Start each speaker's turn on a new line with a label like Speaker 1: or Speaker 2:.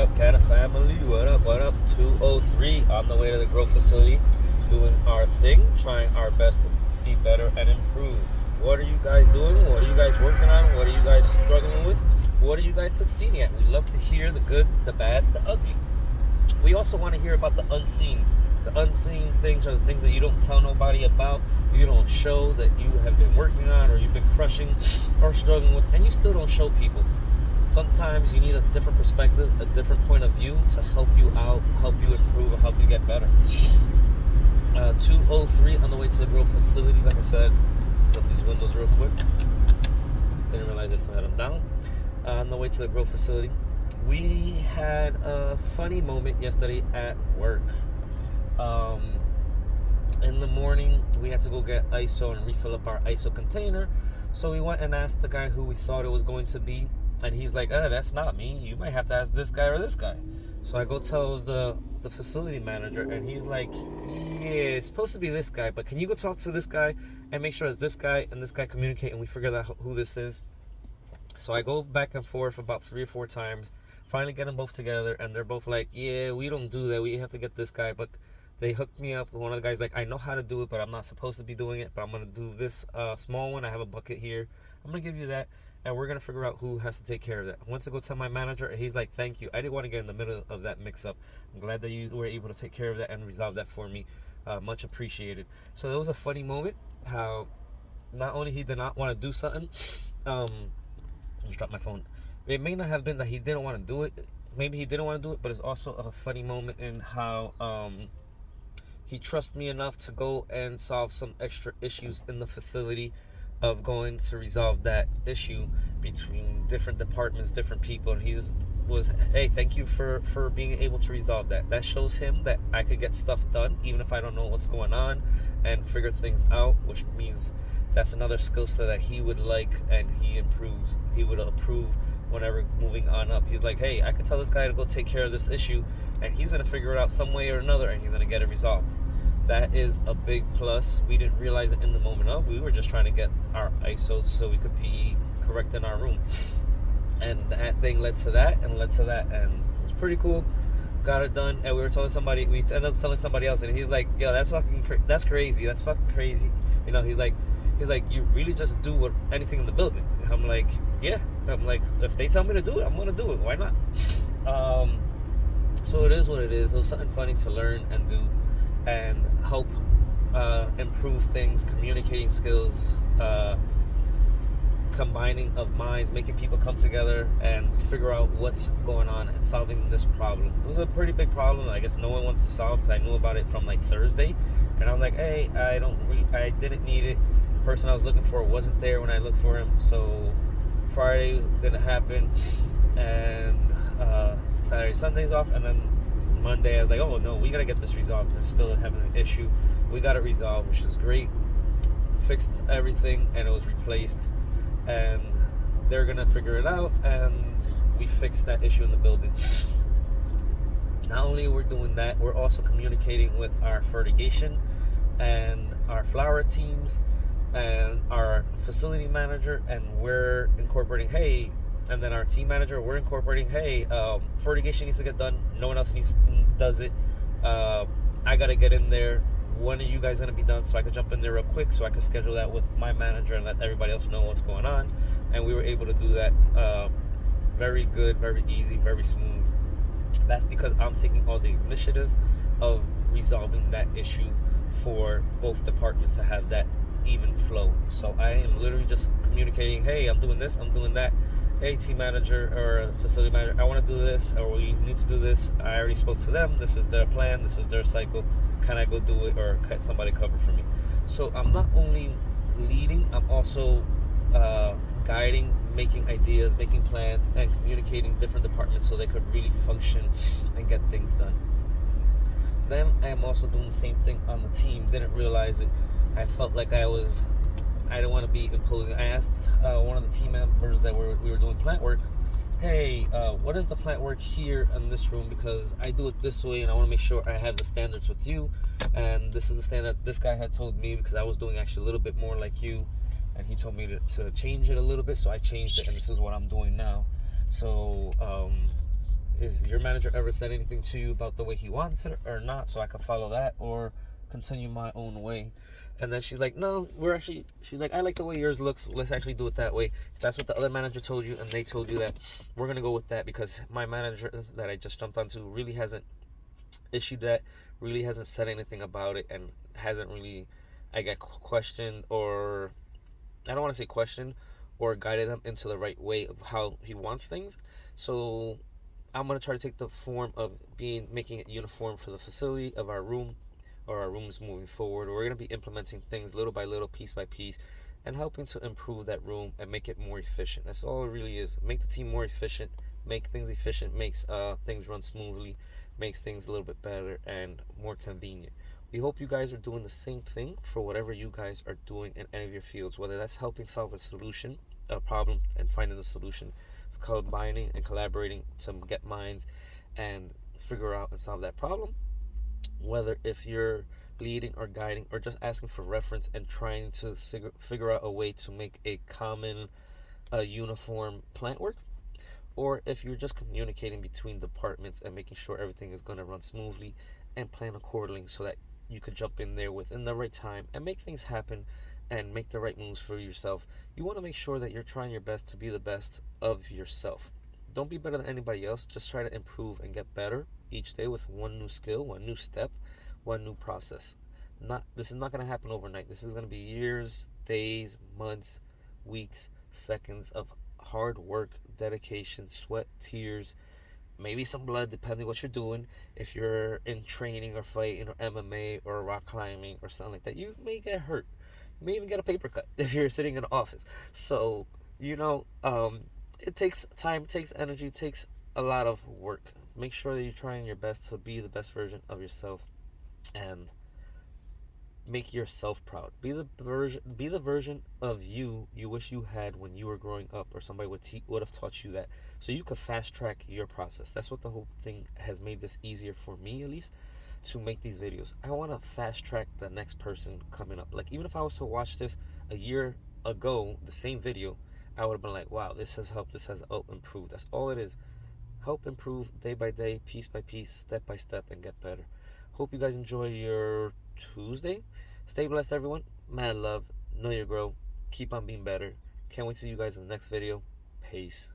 Speaker 1: up, Cata family? What up, what up? 203 on the way to the growth facility, doing our thing, trying our best to be better and improve. What are you guys doing? What are you guys working on? What are you guys struggling with? What are you guys succeeding at? We love to hear the good, the bad, the ugly. We also want to hear about the unseen. The unseen things are the things that you don't tell nobody about, you don't show that you have been working on or you've been crushing or struggling with, and you still don't show people. Sometimes you need a different perspective, a different point of view to help you out, help you improve, and help you get better. 203 on the way to the growth facility. Like I said, put these windows real quick. Didn't realize I still had them down. On the way to the growth facility, we had a funny moment yesterday at work. In the morning, we had to go get ISO and refill up our ISO container. So we went and asked the guy who we thought it was going to be. And he's like, that's not me. You might have to ask this guy or this guy. So I go tell the facility manager, and he's like, yeah, it's supposed to be this guy, but can you go talk to this guy and make sure that this guy and this guy communicate and we figure out who this is? So I go back and forth about 3 or 4 times, finally get them both together, and they're both like, yeah, we don't do that. We have to get this guy. But they hooked me up. One of the guys like, I know how to do it, but I'm not supposed to be doing it, but I'm going to do this small one. I have a bucket here. I'm going to give you that. And we're going to figure out who has to take care of that. I went to go tell my manager, and he's like, thank you. I didn't want to get in the middle of that mix-up. I'm glad that you were able to take care of that and resolve that for me. Much appreciated. So it was a funny moment how not only he did not want to do something, I just dropped my phone. It may not have been that he didn't want to do it. Maybe he didn't want to do it, but it's also a funny moment in how he trusts me enough to go and solve some extra issues in the facility, of going to resolve that issue between different departments, different people. And hey, thank you for being able to resolve that. That shows him that I could get stuff done even if I don't know what's going on, and figure things out, which means that's another skill set that he would like, and he would approve whenever moving on up. He's like, hey, I can tell this guy to go take care of this issue, and he's going to figure it out some way or another, and he's going to get it resolved. That is a big plus. We didn't realize it in the moment of. We were just trying to get our ISO so we could be correct in our room. And that thing led to that, and and it was pretty cool. Got it done, and we ended up telling somebody else, and he's like, yo, that's crazy. That's fucking crazy. You know, he's like, you really just do anything in the building. I'm like, yeah. I'm like, if they tell me to do it, I'm gonna do it. Why not? So it is what it is. It was something funny to learn and do, and help improve things, communicating skills, combining of minds, making people come together and figure out what's going on and solving this problem. It was a pretty big problem. I guess no one wants to solve, because I knew about it from like Thursday, and I'm like, hey, I didn't need it. The person I was looking for wasn't there when I looked for him, so Friday didn't happen, and Saturday, Sunday's off, and then Monday I was like, oh no, we gotta get this resolved. They're still having an issue. We got it resolved, which is great. Fixed everything, and it was replaced, and they're gonna figure it out, and we fixed that issue in the building. Not only we're doing that, we're also communicating with our fertigation and our flower teams and our facility manager, and we're incorporating, hey, and then our team manager, we're incorporating, hey, fertigation needs to get done. No one else does it. I gotta get in there. When are you guys gonna be done, so I could jump in there real quick, so I could schedule that with my manager and let everybody else know what's going on. And we were able to do that very good, very easy, very smooth. That's because I'm taking all the initiative of resolving that issue for both departments to have that even flow. So I am literally just communicating, hey, I'm doing this, I'm doing that. Hey, team manager or facility manager, I want to do this, or we need to do this. I already spoke to them. This is their plan. This is their cycle. Can I go do it, or can somebody cover for me? So I'm not only leading, I'm also guiding, making ideas, making plans, and communicating different departments so they could really function and get things done. Then I am also doing the same thing on the team. Didn't realize it. I felt like I didn't want to be imposing. I asked one of the team members that we were doing plant work, hey, what is the plant work here in this room? Because I do it this way, and I want to make sure I have the standards with you. And this is the standard this guy had told me, because I was doing actually a little bit more like you. And he told me to change it a little bit, so I changed it, and this is what I'm doing now. So is your manager ever said anything to you about the way he wants it or not, so I can follow that or continue my own way? And then she's like, no, she's like, I like the way yours looks, let's actually do it that way. If that's what the other manager told you and they told you that, we're gonna go with that, because my manager that I just jumped onto really hasn't issued that, really hasn't said anything about it, and hasn't really, I got questioned, or I don't want to say question, or guided him into the right way of how he wants things. So I'm gonna try to take the form of making it uniform for the facility of our room, or our rooms moving forward. We're gonna be implementing things little by little, piece by piece, and helping to improve that room and make it more efficient. That's all it really is. Make the team more efficient. Make things efficient. Makes things run smoothly. Makes things a little bit better and more convenient. We hope you guys are doing the same thing for whatever you guys are doing in any of your fields, whether that's helping solve a problem, and finding the solution, combining and collaborating to get minds and figure out and solve that problem. Whether if you're leading or guiding or just asking for reference and trying to figure out a way to make a common, uniform plant work, or if you're just communicating between departments and making sure everything is going to run smoothly and plan accordingly so that you could jump in there within the right time and make things happen and make the right moves for yourself. You want to make sure that you're trying your best to be the best of yourself. Don't be better than anybody else. Just try to improve and get better each day with one new skill, one new step, one new process. This is not going to happen overnight. This is going to be years, days, months, weeks, seconds of hard work, dedication, sweat, tears, maybe some blood, depending what you're doing. If you're in training or fighting or MMA or rock climbing or something like that, you may get hurt. You may even get a paper cut if you're sitting in an office. So, it takes time, it takes energy, it takes a lot of work. Make sure that you're trying your best to be the best version of yourself, and make yourself proud. Be the version of you wish you had when you were growing up, or somebody would have taught you that, so you could fast track your process. That's what the whole thing has made this easier for me, at least, to make these videos. I want to fast track the next person coming up. Like, even if I was to watch this a year ago, the same video, I would have been like, wow, this has helped, this has helped improve. That's all it is. Help improve day by day, piece by piece, step by step, and get better. Hope you guys enjoy your Tuesday. Stay blessed, everyone. Mad love. Know your grow. Keep on being better. Can't wait to see you guys in the next video. Peace.